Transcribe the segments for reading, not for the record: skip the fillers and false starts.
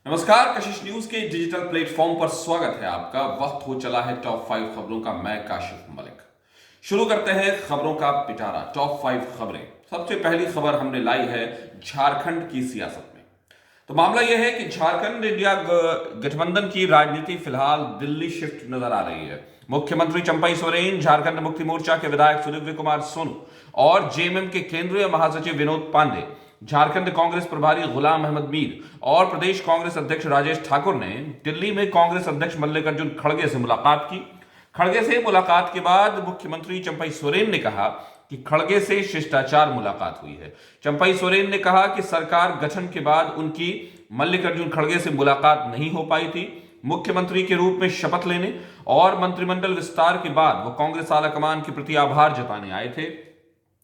नमस्कार, कशिश न्यूज के digital platform पर स्वागत है आपका। वक्त हो चला है टॉप 5 खबरों का। मैं काशिफ मलिक। शुरू करते हैं खबरों का पिटारा। टॉप 5 खबरें। सबसे पहली खबर हमने लाई है झारखंड की सियासत में। तो मामला यह है कि झारखंड इंडिया गठबंधन की राजनीति फिलहाल दिल्ली शिफ्ट नजर आ रही है। मुख्यमंत्री चंपई सोरेन, झारखंड मुक्ति मोर्चा के विधायक सुदिव्य कुमार सोनू और जेएमएम के केंद्रीय महासचिव विनोद पांडे, झारखंड कांग्रेस प्रभारी गुलाम अहमद मीर और प्रदेश कांग्रेस अध्यक्ष राजेश ठाकुर ने दिल्ली में कांग्रेस अध्यक्ष मल्लिकार्जुन खड़गे से मुलाकात की। खड़गे से मुलाकात के बाद मुख्यमंत्री चंपई सोरेन ने कहा कि खड़गे से शिष्टाचार मुलाकात हुई है। चंपई सोरेन ने कहा कि सरकार गठन के बाद उनकी मल्लिकार्जुन खड़गे से मुलाकात नहीं हो पाई थी। मुख्यमंत्री के रूप में शपथ लेने और मंत्रिमंडल विस्तार के बाद वो कांग्रेस आलाकमान के प्रति आभार जताने आए थे।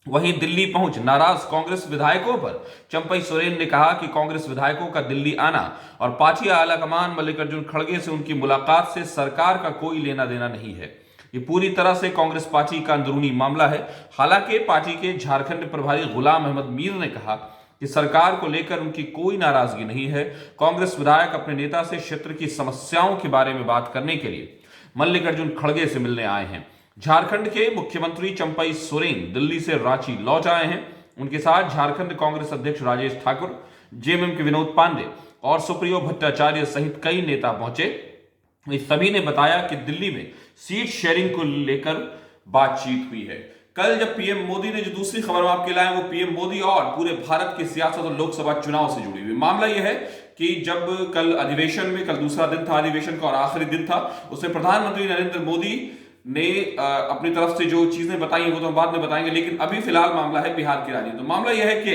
वहीं दिल्ली पहुंच नाराज कांग्रेस विधायकों पर चंपई सोरेन ने कहा कि कांग्रेस विधायकों का दिल्ली आना और पार्टी आलाकमान मल्लिकार्जुन खड़गे से उनकी मुलाकात से सरकार का कोई लेना देना नहीं है। ये पूरी तरह से कांग्रेस पार्टी का अंदरूनी मामला है। हालांकि पार्टी के झारखंड प्रभारी गुलाम अहमद मीर ने कहा कि सरकार को लेकर उनकी कोई नाराजगी नहीं है। कांग्रेस विधायक अपने नेता से क्षेत्र की समस्याओं के बारे में बात करने के लिए मल्लिकार्जुन खड़गे से मिलने आए हैं। झारखंड के मुख्यमंत्री चंपई सोरेन दिल्ली से रांची लौट आए हैं। उनके साथ झारखंड कांग्रेस अध्यक्ष राजेश ठाकुर, जेएमएम के विनोद पांडे और सुप्रियो भट्टाचार्य सहित कई नेता पहुंचे। इस सभी ने बताया कि दिल्ली में सीट शेयरिंग को लेकर बातचीत हुई है। कल जब पीएम मोदी ने जो दूसरी खबर आपके लाए वो पीएम मोदी और पूरे भारत की सियासत और लोकसभा चुनाव से जुड़ी हुई। मामला यह है कि जब कल अधिवेशन में, कल दूसरा दिन था अधिवेशन का और आखिरी दिन था, उसमें प्रधानमंत्री नरेंद्र मोदी ने अपनी तरफ से जो चीजें बताई वो तो हम बाद में बताएंगे, लेकिन अभी फिलहाल मामला है बिहार की राजनीति। तो मामला यह है कि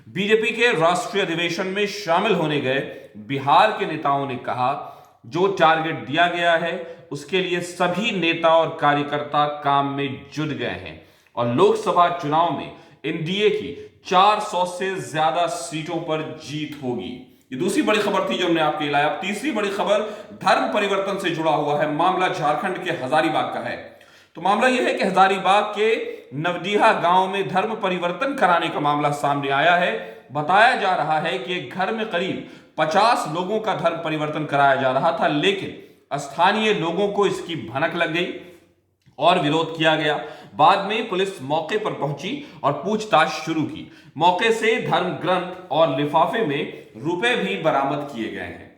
बीजेपी के राष्ट्रीय अधिवेशन में शामिल होने गए बिहार के नेताओं ने कहा जो टारगेट दिया गया है उसके लिए सभी नेता और कार्यकर्ता काम में जुट गए हैं और लोकसभा चुनाव में एनडीए की 400 से ज्यादा सीटों पर जीत होगी। ये दूसरी बड़ी खबर थी जो हमने आपके लाया। अब तीसरी बड़ी खबर धर्म परिवर्तन से जुड़ा हुआ है। मामला झारखंड के हजारीबाग का है। तो मामला यह है कि हजारीबाग के नवडीहा गांव में धर्म परिवर्तन कराने का मामला सामने आया है। बताया जा रहा है कि एक घर में करीब 50 लोगों का धर्म परिवर्तन कराया जा रहा था, लेकिन स्थानीय लोगों को इसकी भनक लग गई और विरोध किया गया। बाद में पुलिस मौके पर पहुंची और पूछताछ शुरू की। मौके से धर्म ग्रंथ और लिफाफे में रुपए भी बरामद किए गए हैं।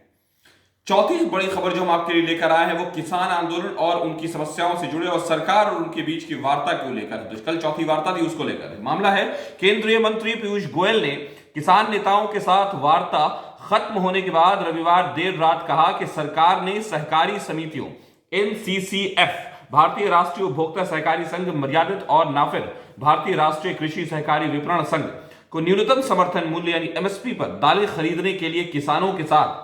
चौथी बड़ी खबर जो हम आपके लिए लेकर आए हैं वो किसान आंदोलन और उनकी समस्याओं से जुड़े और सरकार और उनके बीच की वार्ता को लेकर है। तो कल चौथी वार्ता थी, उसको लेकर है। मामला है केंद्रीय मंत्री पीयूष गोयल ने किसान नेताओं के साथ वार्ता खत्म होने के बाद रविवार देर रात कहा कि सरकार ने सहकारी समितियों एनसीसीएफ, भारतीय राष्ट्रीय उपभोक्ता सहकारी संघ मर्यादित और नाफेड, भारतीय राष्ट्रीय कृषि सहकारी विपणन संघ को न्यूनतम समर्थन मूल्य यानी एमएसपी पर दालें खरीदने के लिए किसानों के साथ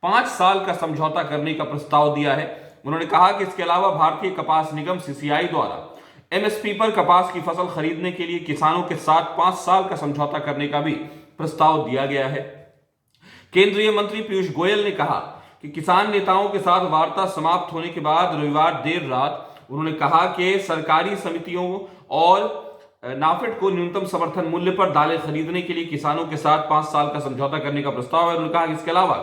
5 साल का समझौता करने का प्रस्ताव दिया है। उन्होंने कहा कि इसके अलावा भारतीय कपास निगम सीसीआई द्वारा एमएसपी पर कपास की फसल खरीदने के लिए किसानों के साथ 5 साल का समझौता करने का भी प्रस्ताव दिया गया है। केंद्रीय मंत्री पीयूष गोयल ने कहा कि किसान नेताओं के साथ वार्ता समाप्त होने के बाद रविवार देर रात उन्होंने कहा कि सरकारी समितियों और नाफेड को न्यूनतम समर्थन मूल्य पर दालें खरीदने के लिए किसानों के साथ 5 साल का समझौता करने का प्रस्ताव है। उन्होंने कहा कि इसके अलावा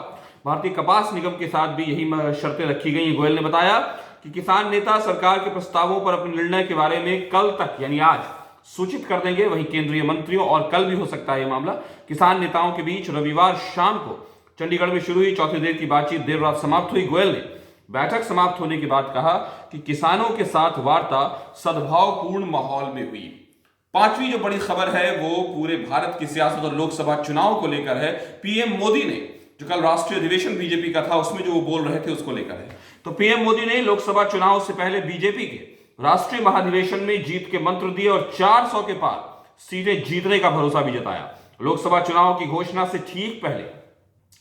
भारतीय कपास निगम के साथ भी यही शर्तें रखी गई हैं। गोयल ने बताया कि किसान नेता सरकार के प्रस्तावों पर अपने निर्णय के बारे में कल तक यानी आज सूचित कर देंगे। वहीं केंद्रीय मंत्रियों और कल भी हो सकता है यह मामला किसान नेताओं के बीच रविवार शाम को चंडीगढ़ में शुरू हुई चौथी देर की बातचीत देर रात समाप्त हुई। गोयल ने बैठक समाप्त होने के बाद कहा कि किसानों के साथ वार्ता सद्भावपूर्ण माहौल में हुई। पांचवी जो बड़ी खबर है वो पूरे भारत की सियासत और लोकसभा चुनाव को लेकर है। पीएम मोदी ने जो कल राष्ट्रीय अधिवेशन बीजेपी का था उसमें जो वो बोल रहे थे उसको लेकर है। तो पीएम मोदी ने लोकसभा चुनाव से पहले बीजेपी के राष्ट्रीय महाधिवेशन में जीत के मंत्र दिए और 400 के पार सीटें जीतने का भरोसा भी जताया। लोकसभा चुनाव की घोषणा से ठीक पहले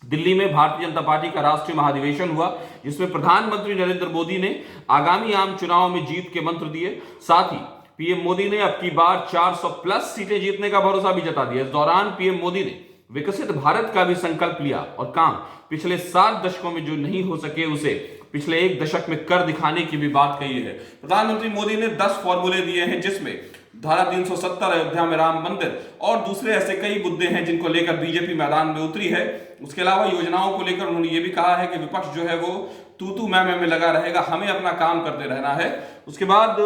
दिल्ली में भारतीय जनता पार्टी का राष्ट्रीय महाधिवेशन हुआ, जिसमें प्रधानमंत्री नरेंद्र मोदी ने आगामी आम चुनाव में जीत के मंत्र दिए। साथ ही पीएम मोदी ने अब की बार 400 प्लस सीटें जीतने का भरोसा भी जता दिया। इस दौरान पीएम मोदी ने विकसित भारत का भी संकल्प लिया और काम पिछले 7 दशकों में जो नहीं हो सके उसे पिछले 1 दशक में कर दिखाने की भी बात कही है। प्रधानमंत्री मोदी ने 10 फॉर्मूले दिए हैं जिसमें धारा 370 अयोध्या में राम मंदिर और दूसरे ऐसे कई मुद्दे हैं जिनको लेकर बीजेपी मैदान में उतरी है। उसके अलावा योजनाओं को लेकर उन्होंने ये भी कहा है कि विपक्ष जो है वो तू मैं में लगा रहेगा, हमें अपना काम करते रहना है। उसके बाद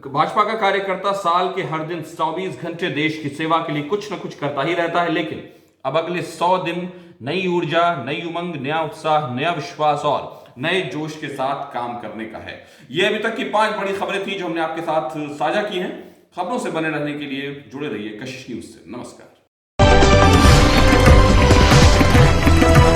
भाजपा का कार्यकर्ता साल के हर दिन 24 घंटे देश की सेवा के लिए कुछ न कुछ करता ही रहता है, लेकिन अब अगले 100 दिन नई ऊर्जा, नई उमंग, नया उत्साह, नया विश्वास और नए जोश के साथ काम करने का है। ये अभी तक की 5 बड़ी खबरें थी जो हमने आपके साथ साझा की हैं। खबरों से बने रहने के लिए जुड़े रहिए कशिश न्यूज से। नमस्कार।